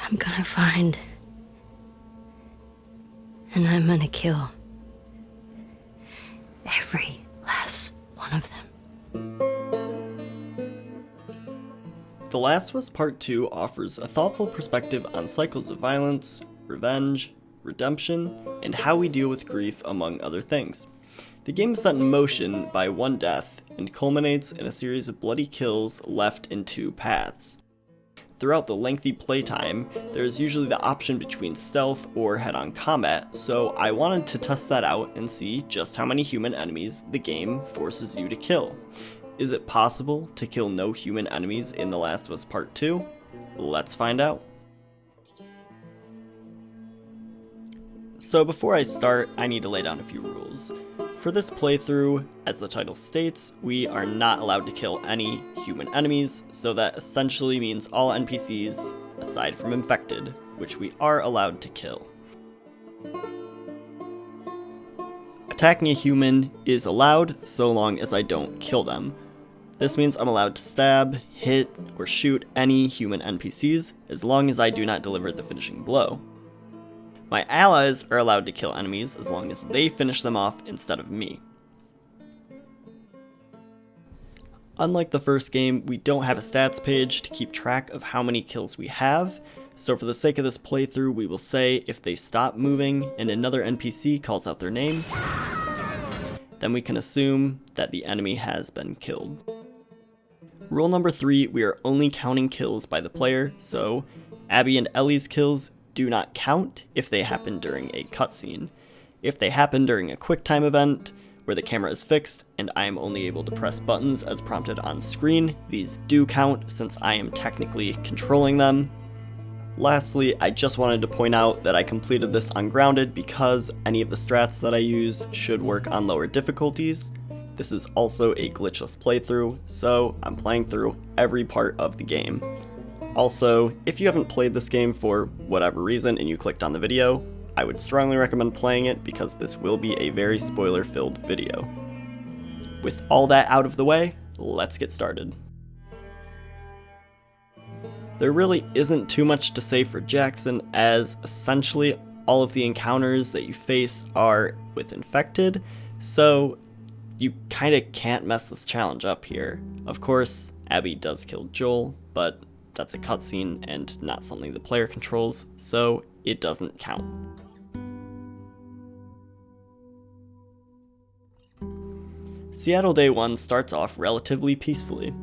I'm gonna find, and I'm gonna kill every last one of them. The Last of Us Part 2 offers a thoughtful perspective on cycles of violence, revenge, redemption, and how we deal with grief, among other things. The game is set in motion by one death and culminates in a series of bloody kills left in two paths. Throughout the lengthy playtime, there is usually the option between stealth or head-on combat, so I wanted to test that out and see just how many human enemies the game forces you to kill. Is it possible to kill no human enemies in The Last of Us Part 2? Let's find out. So before I start, I need to lay down a few rules. For this playthrough, as the title states, we are not allowed to kill any human enemies, so that essentially means all NPCs, aside from infected, which we are allowed to kill. Attacking a human is allowed so long as I don't kill them. This means I'm allowed to stab, hit, or shoot any human NPCs as long as I do not deliver the finishing blow. My allies are allowed to kill enemies as long as they finish them off instead of me. Unlike the first game, we don't have a stats page to keep track of how many kills we have, so for the sake of this playthrough we will say if they stop moving and another NPC calls out their name, then we can assume that the enemy has been killed. Rule number 3, we are only counting kills by the player, so Abby and Ellie's kills do not count if they happen during a cutscene. If they happen during a QuickTime event, where the camera is fixed and I am only able to press buttons as prompted on screen, these do count since I am technically controlling them. Lastly, I just wanted to point out that I completed this on Grounded because any of the strats that I use should work on lower difficulties. This is also a glitchless playthrough, so I'm playing through every part of the game. Also, if you haven't played this game for whatever reason and you clicked on the video, I would strongly recommend playing it because this will be a very spoiler-filled video. With all that out of the way, let's get started. There really isn't too much to say for Jackson, as essentially all of the encounters that you face are with infected, so you kinda can't mess this challenge up here. Of course, Abby does kill Joel, but that's a cutscene and not something the player controls, so it doesn't count. Seattle Day One starts off relatively peacefully.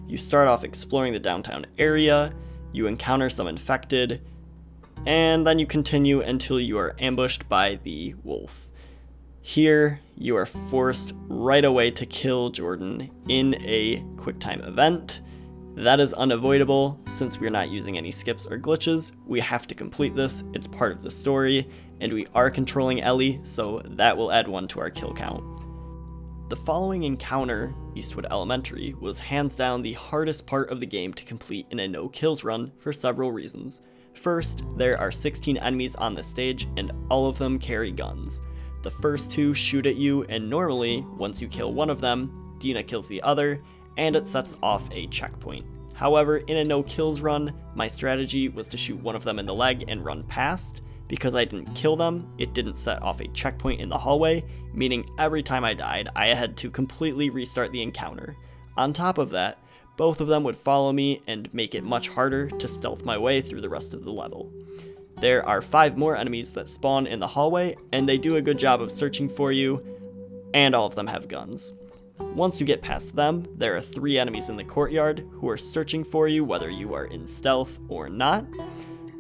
You start off exploring the downtown area, you encounter some infected, and then you continue until you are ambushed by the wolf. Here, you are forced right away to kill Jordan in a QuickTime event. That is unavoidable, since we are not using any skips or glitches. We have to complete this, it's part of the story, and we are controlling Ellie, so that will add 1 to our kill count. The following encounter, Eastwood Elementary, was hands down the hardest part of the game to complete in a no-kills run for several reasons. First, there are 16 enemies on the stage, and all of them carry guns. The first 2 shoot at you, and normally, once you kill one of them, Dina kills the other, and it sets off a checkpoint. However, in a no-kills run, my strategy was to shoot one of them in the leg and run past. Because I didn't kill them, it didn't set off a checkpoint in the hallway, meaning every time I died, I had to completely restart the encounter. On top of that, both of them would follow me and make it much harder to stealth my way through the rest of the level. There are 5 more enemies that spawn in the hallway, and they do a good job of searching for you, and all of them have guns. Once you get past them, there are 3 enemies in the courtyard who are searching for you whether you are in stealth or not.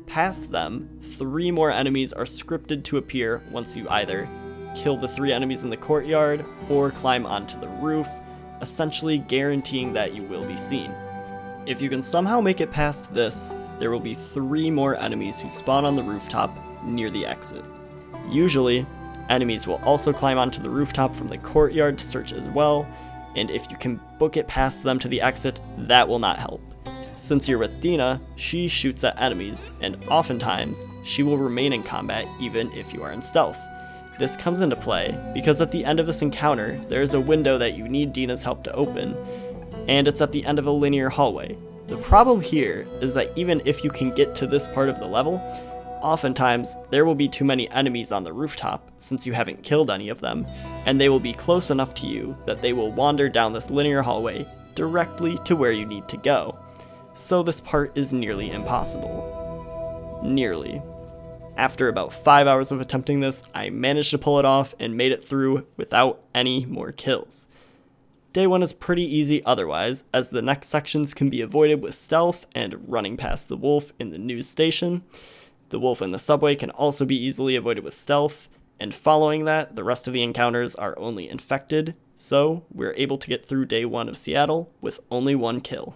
Past them, 3 more enemies are scripted to appear once you either kill the 3 enemies in the courtyard or climb onto the roof, essentially guaranteeing that you will be seen. If you can somehow make it past this, there will be 3 more enemies who spawn on the rooftop near the exit. Usually, enemies will also climb onto the rooftop from the courtyard to search as well, and if you can book it past them to the exit, that will not help. Since you're with Dina, she shoots at enemies, and oftentimes, she will remain in combat even if you are in stealth. This comes into play because at the end of this encounter, there is a window that you need Dina's help to open, and it's at the end of a linear hallway. The problem here is that even if you can get to this part of the level, oftentimes there will be too many enemies on the rooftop since you haven't killed any of them, and they will be close enough to you that they will wander down this linear hallway directly to where you need to go. So this part is nearly impossible. Nearly. After about 5 hours of attempting this, I managed to pull it off and made it through without any more kills. Day 1 is pretty easy otherwise, as the next sections can be avoided with stealth and running past the wolf in the news station. The wolf in the subway can also be easily avoided with stealth, and following that, the rest of the encounters are only infected, so we're able to get through Day 1 of Seattle with only 1 kill.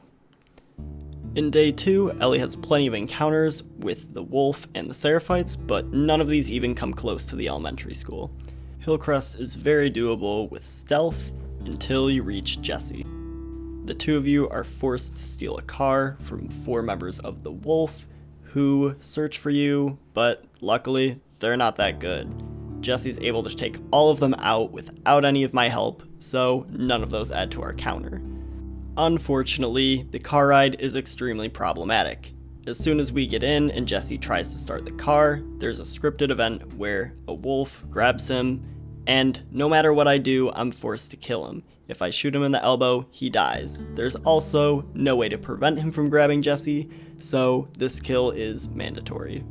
In Day 2, Ellie has plenty of encounters with the wolf and the Seraphites, but none of these even come close to the elementary school. Hillcrest is very doable with stealth until you reach Jesse. The two of you are forced to steal a car from 4 members of the wolf who search for you, but luckily they're not that good. Jesse's able to take all of them out without any of my help, so none of those add to our counter. Unfortunately, the car ride is extremely problematic. As soon as we get in and Jesse tries to start the car, there's a scripted event where a wolf grabs him, and no matter what I do, I'm forced to kill him. If I shoot him in the elbow, he dies. There's also no way to prevent him from grabbing Jesse, so this kill is mandatory.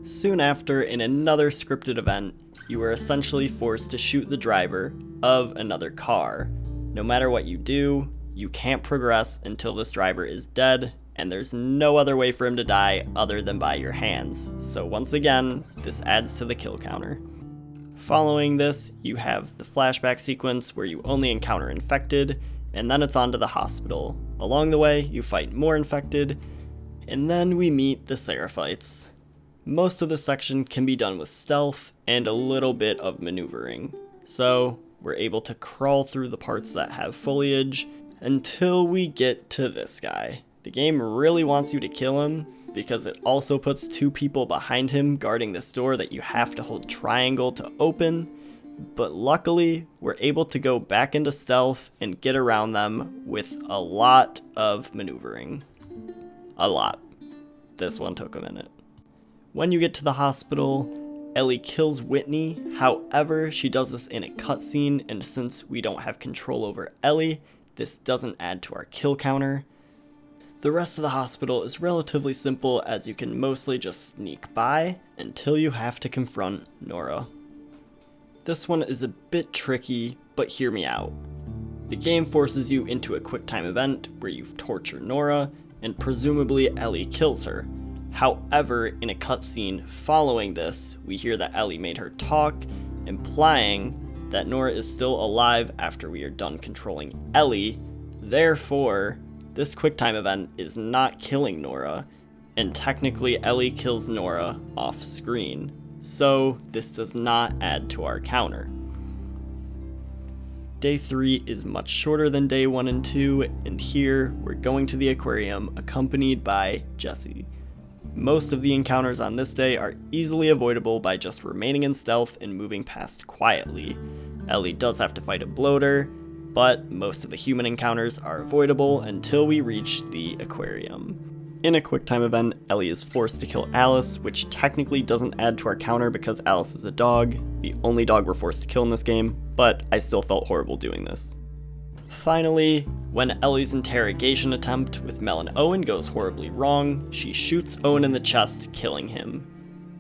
Soon after, in another scripted event, you are essentially forced to shoot the driver of another car. No matter what you do, you can't progress until this driver is dead, and there's no other way for him to die other than by your hands. So once again, this adds to the kill counter. Following this, you have the flashback sequence where you only encounter infected, and then it's on to the hospital. Along the way, you fight more infected, and then we meet the Seraphites. Most of this section can be done with stealth and a little bit of maneuvering. So we're able to crawl through the parts that have foliage until we get to this guy. The game really wants you to kill him because it also puts 2 people behind him guarding this door that you have to hold triangle to open, but luckily we're able to go back into stealth and get around them with a lot of maneuvering. A lot. This one took a minute. When you get to the hospital, Ellie kills Whitney, however, she does this in a cutscene, and since we don't have control over Ellie, this doesn't add to our kill counter. The rest of the hospital is relatively simple, as you can mostly just sneak by until you have to confront Nora. This one is a bit tricky, but hear me out. The game forces you into a QuickTime event where you torture Nora, and presumably Ellie kills her. However, in a cutscene following this, we hear that Ellie made her talk, implying that Nora is still alive after we are done controlling Ellie. Therefore, this QuickTime event is not killing Nora, and technically Ellie kills Nora off screen, so this does not add to our counter. Day 3 is much shorter than Day 1 and 2, and here we're going to the aquarium accompanied by Jesse. Most of the encounters on this day are easily avoidable by just remaining in stealth and moving past quietly. Ellie does have to fight a bloater, but most of the human encounters are avoidable until we reach the aquarium. In a QuickTime event, Ellie is forced to kill Alice, which technically doesn't add to our counter because Alice is a dog, the only dog we're forced to kill in this game, but I still felt horrible doing this. Finally, when Ellie's interrogation attempt with Mel and Owen goes horribly wrong, she shoots Owen in the chest, killing him.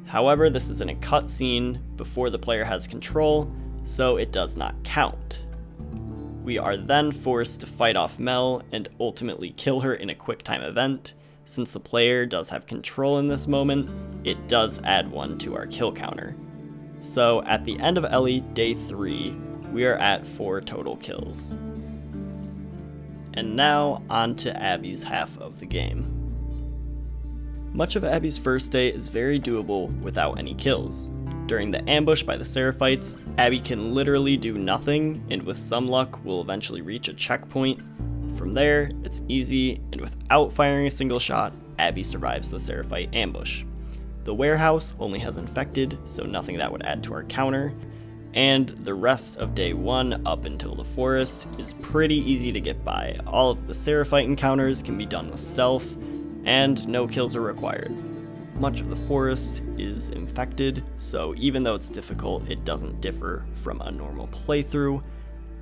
However, this is in a cutscene before the player has control, so it does not count. We are then forced to fight off Mel and ultimately kill her in a QuickTime event. Since the player does have control in this moment, it does add 1 to our kill counter. So at the end of Ellie Day 3, we are at 4 total kills. And now, on to Abby's half of the game. Much of Abby's first day is very doable without any kills. During the ambush by the Seraphites, Abby can literally do nothing, and with some luck will eventually reach a checkpoint. From there, it's easy, and without firing a single shot, Abby survives the Seraphite ambush. The warehouse only has infected, so nothing that would add to our counter, and the rest of day 1 up until the forest is pretty easy to get by. All of the Seraphite encounters can be done with stealth, and no kills are required. Much of the forest is infected, so even though it's difficult, it doesn't differ from a normal playthrough.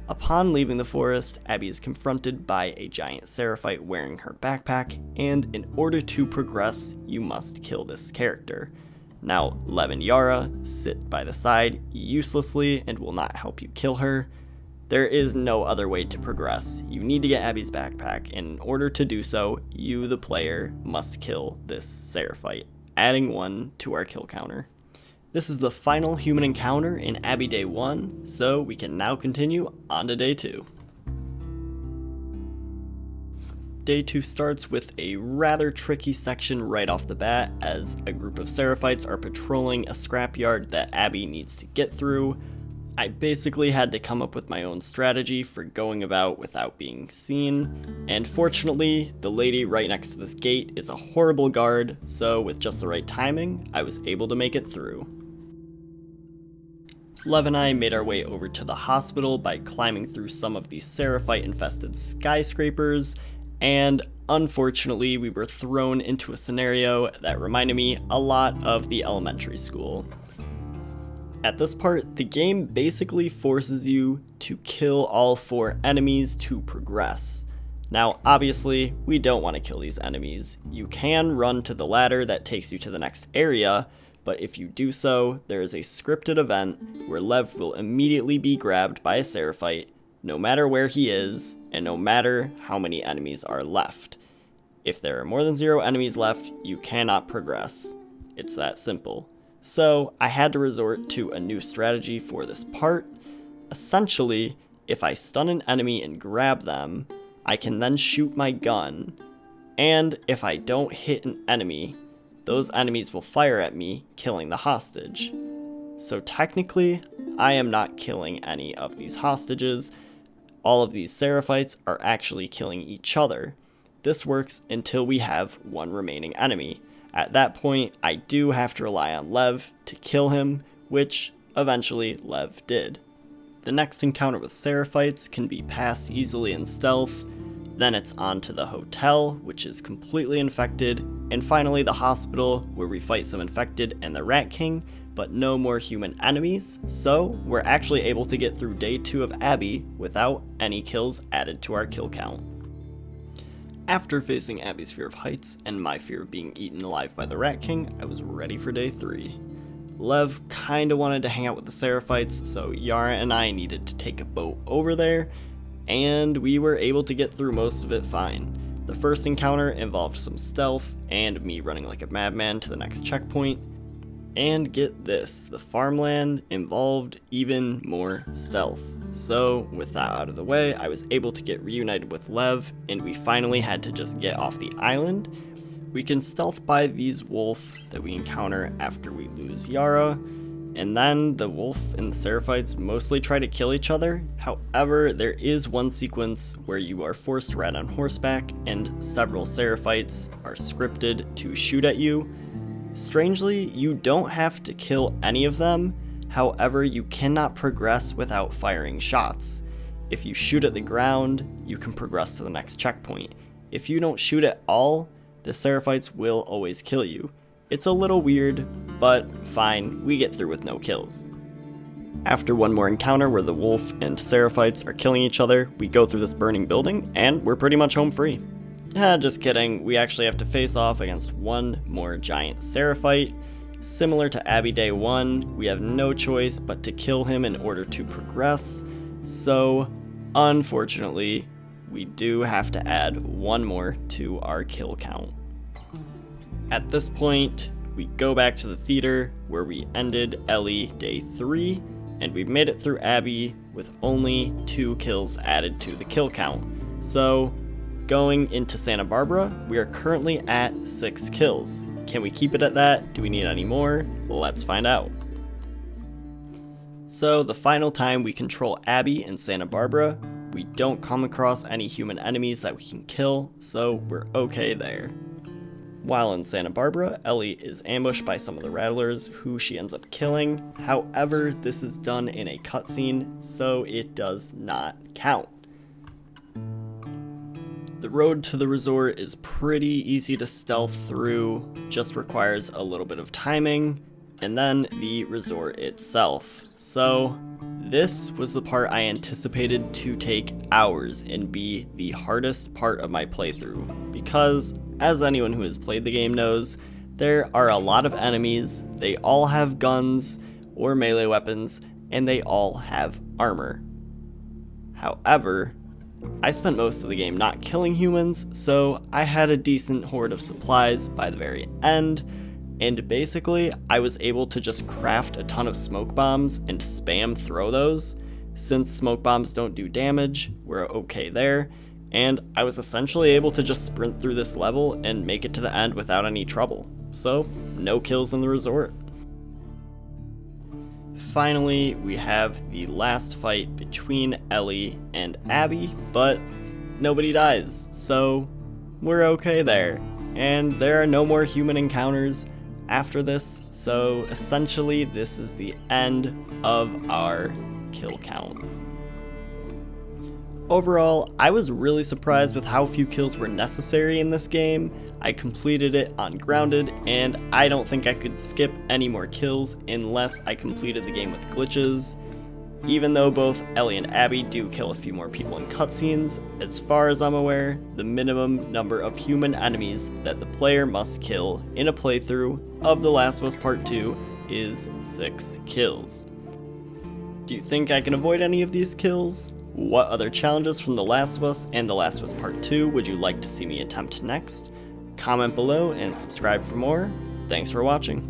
Upon leaving the forest, Abby is confronted by a giant Seraphite wearing her backpack, and in order to progress, you must kill this character. Now, Lev and Yara sit by the side uselessly and will not help you kill her. There is no other way to progress. You need to get Abby's backpack, and in order to do so, you, the player, must kill this Seraphite, adding 1 to our kill counter. This is the final human encounter in Abby Day 1, so we can now continue on to Day 2. Day 2 starts with a rather tricky section right off the bat, as a group of Seraphites are patrolling a scrapyard that Abby needs to get through. I basically had to come up with my own strategy for going about without being seen, and fortunately, the lady right next to this gate is a horrible guard, so with just the right timing, I was able to make it through. Lev and I made our way over to the hospital by climbing through some of these Seraphite-infested skyscrapers, and unfortunately, we were thrown into a scenario that reminded me a lot of the elementary school. At this part, the game basically forces you to kill all 4 enemies to progress. Now, obviously, we don't want to kill these enemies. You can run to the ladder that takes you to the next area, but if you do so, there is a scripted event where Lev will immediately be grabbed by a Seraphite, no matter where he is, and no matter how many enemies are left. If there are more than 0 enemies left, you cannot progress. It's that simple. So I had to resort to a new strategy for this part. Essentially, if I stun an enemy and grab them, I can then shoot my gun, and if I don't hit an enemy, those enemies will fire at me, killing the hostage. So technically, I am not killing any of these hostages. All of these Seraphites are actually killing each other. This works until we have 1 remaining enemy. At that point, I do have to rely on Lev to kill him, which eventually Lev did. The next encounter with Seraphites can be passed easily in stealth, then it's on to the hotel, which is completely infected, and finally the hospital, where we fight some infected and the Rat King, but no more human enemies, so we're actually able to get through Day 2 of Abby without any kills added to our kill count. After facing Abby's fear of heights and my fear of being eaten alive by the Rat King, I was ready for Day 3. Lev kinda wanted to hang out with the Seraphites, so Yara and I needed to take a boat over there, and we were able to get through most of it fine. The first encounter involved some stealth and me running like a madman to the next checkpoint. And get this, the farmland involved even more stealth. So with that out of the way, I was able to get reunited with Lev, and we finally had to just get off the island. We can stealth by these wolf that we encounter after we lose Yara, and then the wolf and the Seraphites mostly try to kill each other. However, there is one sequence where you are forced to ride on horseback, and several Seraphites are scripted to shoot at you. Strangely, you don't have to kill any of them, however, you cannot progress without firing shots. If you shoot at the ground, you can progress to the next checkpoint. If you don't shoot at all, the Seraphites will always kill you. It's a little weird, but fine, we get through with no kills. After one more encounter where the wolf and Seraphites are killing each other, we go through this burning building, and we're pretty much home free. Just kidding, we actually have to face off against one more giant Seraphite. Similar to Abby Day 1, we have no choice but to kill him in order to progress, so unfortunately, we do have to add one more to our kill count. At this point, we go back to the theater where we ended Ellie Day 3, and we've made it through Abby with only 2 kills added to the kill count. So, going into Santa Barbara, we are currently at 6 kills. Can we keep it at that? Do we need any more? Let's find out. So, the final time we control Abby in Santa Barbara, we don't come across any human enemies that we can kill, so we're okay there. While in Santa Barbara, Ellie is ambushed by some of the Rattlers, who she ends up killing. However, this is done in a cutscene, so it does not count. The road to the resort is pretty easy to stealth through, just requires a little bit of timing, and then the resort itself. So this was the part I anticipated to take hours and be the hardest part of my playthrough, because as anyone who has played the game knows, there are a lot of enemies, they all have guns or melee weapons, and they all have armor. However, I spent most of the game not killing humans, so I had a decent hoard of supplies by the very end, and basically I was able to just craft a ton of smoke bombs and spam throw those. Since smoke bombs don't do damage, we're okay there, and I was essentially able to just sprint through this level and make it to the end without any trouble. So, no kills in the resort. Finally, we have the last fight between Ellie and Abby, but nobody dies, so we're okay there. And there are no more human encounters after this, so essentially this is the end of our kill count. Overall, I was really surprised with how few kills were necessary in this game. I completed it on Grounded, and I don't think I could skip any more kills unless I completed the game with glitches. Even though both Ellie and Abby do kill a few more people in cutscenes, as far as I'm aware, the minimum number of human enemies that the player must kill in a playthrough of The Last of Us Part 2 is 6 kills. Do you think I can avoid any of these kills? What other challenges from The Last of Us and The Last of Us Part 2 would you like to see me attempt next? Comment below and subscribe for more. Thanks for watching.